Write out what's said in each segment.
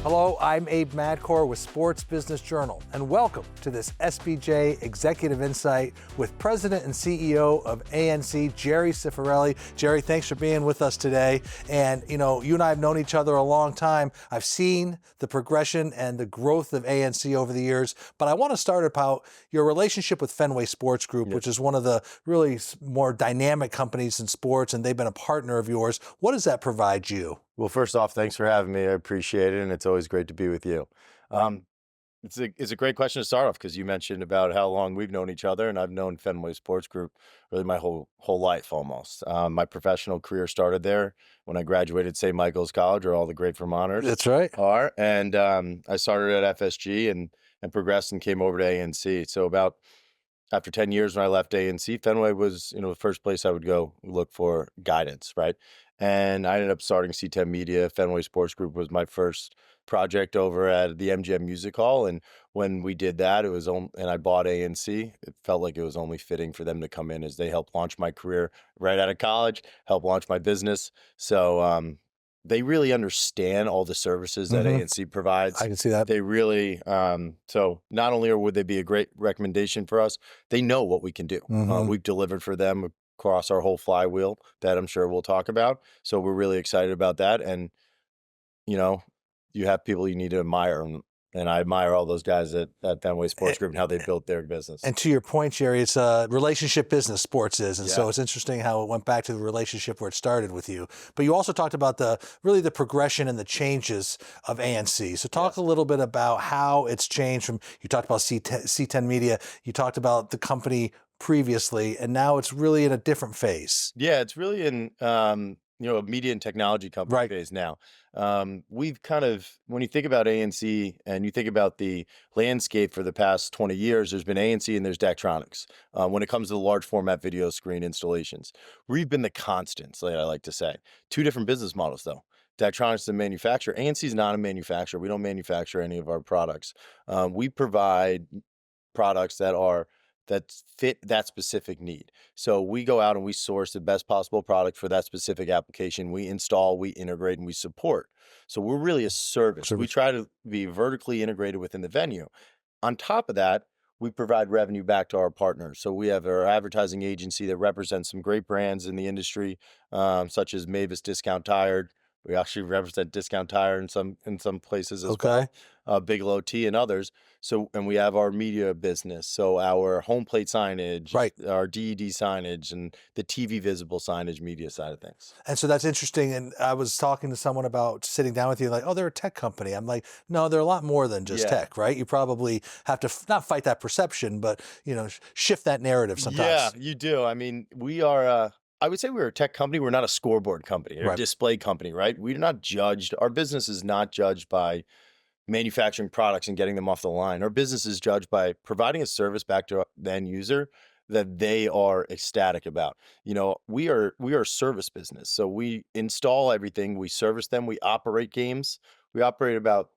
Hello, I'm Abe Madkour with Sports Business Journal, and welcome to this SBJ Executive Insight with President and CEO of ANC, Jerry Cifarelli. Jerry, thanks for being with us today. And you know, you and I have known each other a long time. I've seen the progression and the growth of ANC over the years, but I want to start about your relationship with Fenway Sports Group, which is one of the really more dynamic companies in sports, and they've been a partner of yours. What does that provide you? Well, first off, thanks for having me. I appreciate it, and it's always great to be with you. It's a great question to start off because you mentioned about how long we've known each other, and I've known Fenway Sports Group really my whole life almost. My professional career started there when I graduated St. Michael's College, where all the great Vermonters That's right. are, and I started at FSG and progressed and came over to ANC. So about after 10 years when I left ANC, Fenway was, the first place I would go look for guidance, right? And I ended up starting C10 Media. Fenway Sports Group was my first project over at the MGM Music Hall. And when we did that, and I bought ANC, it felt like it was only fitting for them to come in as they helped launch my career right out of college, help launch my business. So they really understand all the services that ANC provides. I can see that. They really, so not only would they be a great recommendation for us, they know what we can do. We've delivered for them across our whole flywheel that I'm sure we'll talk about. So we're really excited about that. And, you have people you need to admire. And I admire all those guys at Fenway Sports Group and how they built their business. And to your point, Jerry, it's a relationship business, sports is. And so it's interesting how it went back to the relationship where it started with you. But you also talked about the progression and the changes of ANC. So talk a little bit about how it's changed from, you talked about C10 Media, you talked about the company previously, and now it's really in a different phase. Yeah, it's really in, a media and technology company phase now. We've kind of, when you think about ANC and you think about the landscape for the past 20 years, there's been ANC and there's Daktronics. When it comes to the large format video screen installations, we've been the constants, I like to say. Two different business models though. Daktronics is a manufacturer. ANC is not a manufacturer. We don't manufacture any of our products. We provide products that fit that specific need. So we go out and we source the best possible product for that specific application. We install, we integrate, and we support. So we're really a service. We try to be vertically integrated within the venue. On top of that, we provide revenue back to our partners. So we have our advertising agency that represents some great brands in the industry, such as Mavis Discount Tire. We actually represent Discount Tire in some places as well. Bigelow Tea and others. So, and we have our media business. So our home plate signage, our DED signage, and the TV visible signage media side of things. And so that's interesting. And I was talking to someone about sitting down with you, like, oh, they're a tech company. I'm like, no, they're a lot more than just tech, right? You probably have to not fight that perception, but shift that narrative sometimes. Yeah, you do. I mean, we are. I would say we're a tech company. We're not a scoreboard company or a display company, right? We're not judged. Our business is not judged by manufacturing products and getting them off the line. Our business is judged by providing a service back to the end user that they are ecstatic about. We are a service business. So we install everything, we service them, we operate games. We operate about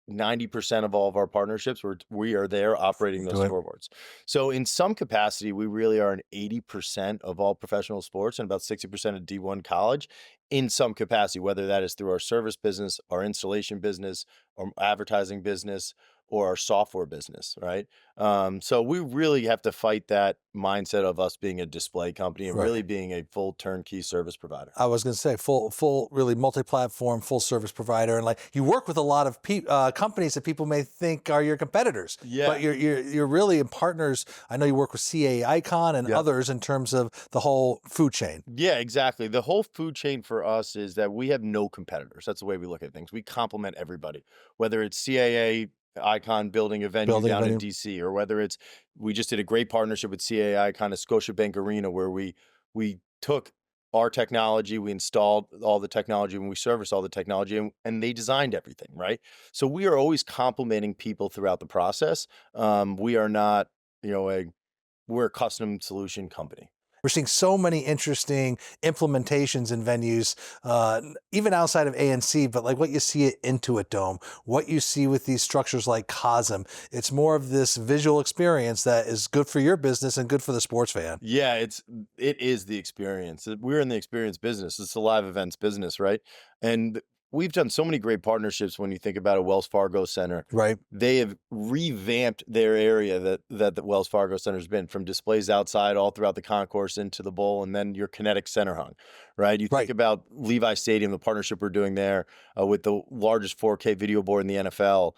90% of all of our partnerships, we are there operating those scoreboards. So in some capacity, we really are an 80% of all professional sports and about 60% of D1 college in some capacity, whether that is through our service business, our installation business, or advertising business, or our software business, right? So we really have to fight that mindset of us being a display company and really being a full turnkey service provider. I was going to say full, really multi-platform, full service provider, and like you work with a lot of companies that people may think are your competitors. Yeah. But you're really in partners. I know you work with CA Icon and others in terms of the whole food chain. Yeah, exactly. The whole food chain for us is that we have no competitors. That's the way we look at things. We complement everybody, whether it's CAA Icon building a venue down in DC, or whether it's, we just did a great partnership with CAA Icon at Scotiabank Arena, where we took our technology, we installed all the technology, and we serviced all the technology, and they designed everything, right? So we are always complimenting people throughout the process. We are not, we're a custom solution company. We're seeing so many interesting implementations in venues, even outside of ANC, but like what you see at Intuit Dome, what you see with these structures like Cosm. It's more of this visual experience that is good for your business and good for the sports fan. Yeah, it is the experience. We're in the experience business. It's a live events business, right? And we've done so many great partnerships. When you think about a Wells Fargo Center, right? They have revamped their area that the Wells Fargo Center has been, from displays outside all throughout the concourse into the bowl, and then your kinetic center hung, right? You think about Levi Stadium, the partnership we're doing there with the largest 4K video board in the NFL.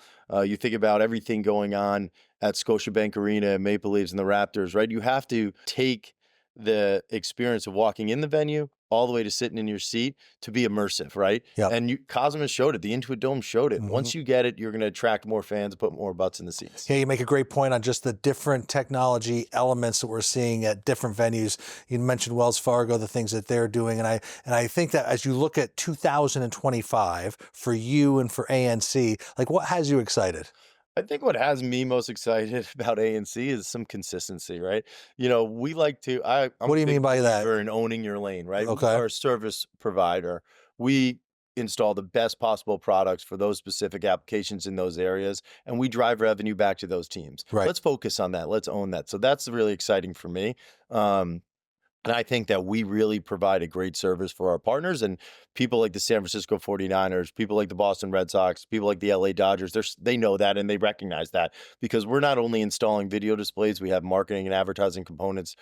You think about everything going on at Scotiabank Arena, Maple Leafs, and the Raptors, right? You have to take the experience of walking in the venue all the way to sitting in your seat to be immersive, right? Yep. And Cosmos showed it. The Intuit Dome showed it. Once you get it, you're going to attract more fans, put more butts in the seats. Yeah, you make a great point on just the different technology elements that we're seeing at different venues. You mentioned Wells Fargo, the things that they're doing, and I think that as you look at 2025 for you and for ANC, like, what has you excited? I think what has me most excited about ANC is some consistency, right? We like to. I'm What do you mean by that? In owning your lane, right? Okay. We are a service provider. We install the best possible products for those specific applications in those areas, and we drive revenue back to those teams. Right. Let's focus on that. Let's own that. So that's really exciting for me. And I think that we really provide a great service for our partners, and people like the San Francisco 49ers, people like the Boston Red Sox, people like the LA Dodgers, they know that and they recognize that, because we're not only installing video displays, we have marketing and advertising components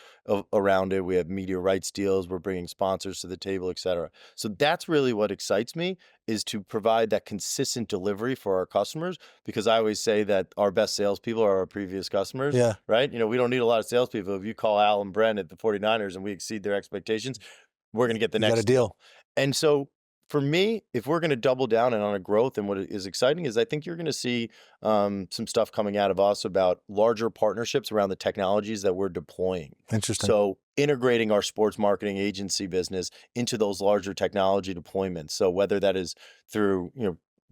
around it. We have media rights deals. We're bringing sponsors to the table, et cetera. So that's really what excites me, is to provide that consistent delivery for our customers, because I always say that our best salespeople are our previous customers, right? We don't need a lot of salespeople. If you call Al and Brent at the 49ers and we exceed their expectations, we're going to get the next deal. And so for me, if we're going to double down and on a growth, and what is exciting is I think you're going to see some stuff coming out of us about larger partnerships around the technologies that we're deploying. Interesting. So integrating our sports marketing agency business into those larger technology deployments. So whether that is through,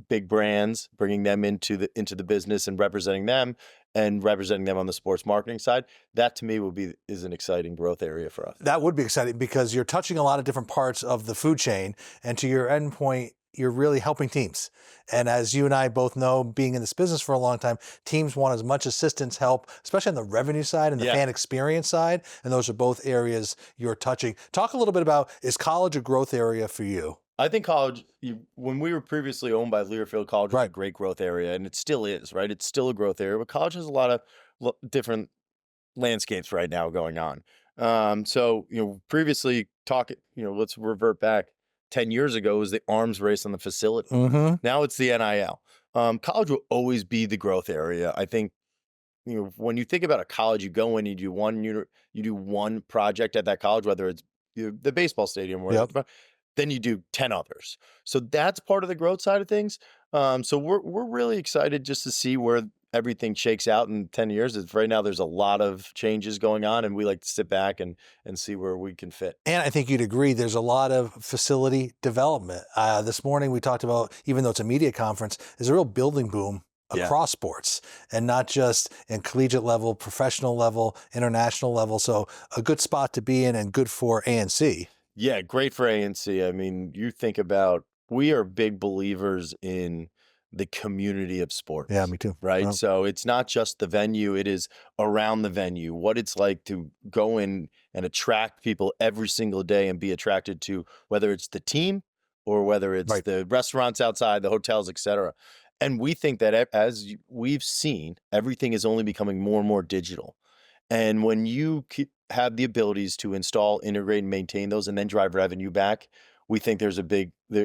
big brands, bringing them into the business and representing them on the sports marketing side, that to me is an exciting growth area for us. That would be exciting, because you're touching a lot of different parts of the food chain, and to your end point, you're really helping teams. And as you and I both know, being in this business for a long time, teams want as much assistance, help, especially on the revenue side and the fan experience side. And those are both areas you're touching. Talk a little bit about, is college a growth area for you? I think college, when we were previously owned by Learfield, college was a great growth area, and it still is, right? It's still a growth area, but college has a lot of different landscapes right now going on. So, previously let's revert back 10 years ago, was the arms race on the facility. Now it's the NIL. College will always be the growth area. I think, when you think about a college, you go in, you do one project at that college, whether it's the baseball stadium, then you do 10 others. So that's part of the growth side of things. So we're really excited just to see where everything shakes out in 10 years. Right now, there's a lot of changes going on, and we like to sit back and see where we can fit. And I think you'd agree, there's a lot of facility development. This morning we talked about, even though it's a media conference, there's a real building boom across sports, and not just in collegiate level, professional level, international level. So a good spot to be in, and good for ANC. Yeah, great for ANC. I mean, you think about, we are big believers in the community of sports. Yeah, me too. Right? So it's not just the venue, it is around the venue, what it's like to go in and attract people every single day and be attracted to, whether it's the team or whether it's the restaurants outside, the hotels, et cetera. And we think that, as we've seen, everything is only becoming more and more digital. And when you have the abilities to install, integrate, and maintain those, and then drive revenue back, we think there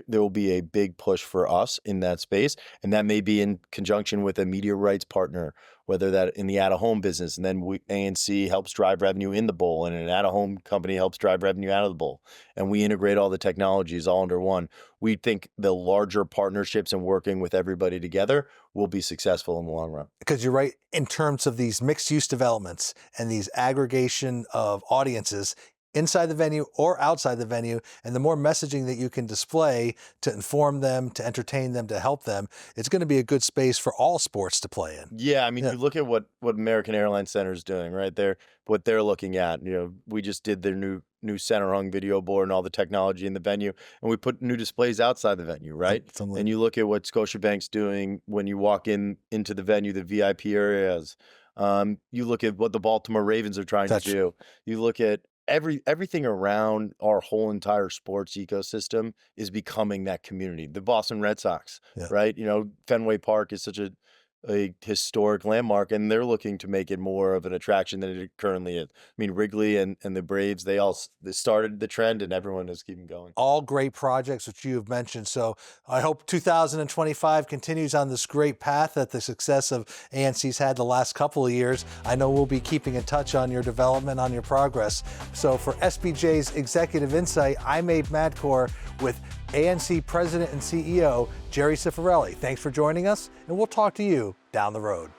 will be a big push for us in that space. And that may be in conjunction with a media rights partner, whether that in the out-of-home business, and then ANC helps drive revenue in the bowl, and an out-of-home company helps drive revenue out of the bowl. And we integrate all the technologies all under one. We think the larger partnerships and working with everybody together will be successful in the long run. Because you're right, in terms of these mixed-use developments and these aggregation of audiences inside the venue or outside the venue, and the more messaging that you can display to inform them, to entertain them, to help them, it's going to be a good space for all sports to play in. Yeah, I mean, you look at what American Airlines Center is doing, right? What they're looking at. We just did their new center hung video board and all the technology in the venue, and we put new displays outside the venue, right? And you look at what Scotiabank's doing when you walk into the venue, the VIP areas. You look at what the Baltimore Ravens are trying to do. You look at everything around our whole entire sports ecosystem is becoming that community. The Boston Red Sox, right? Fenway Park is such a historic landmark, and they're looking to make it more of an attraction than it currently is. I mean, Wrigley and the Braves, they started the trend, and everyone is keeping going. All great projects which you have mentioned. So I hope 2025 continues on this great path that the success of ANC's had the last couple of years. I know we'll be keeping in touch on your development, on your progress. So for SBJ's Executive Insight, I'm Abe Madkour with ANC President and CEO Jerry Cifarelli. Thanks for joining us, and we'll talk to you down the road.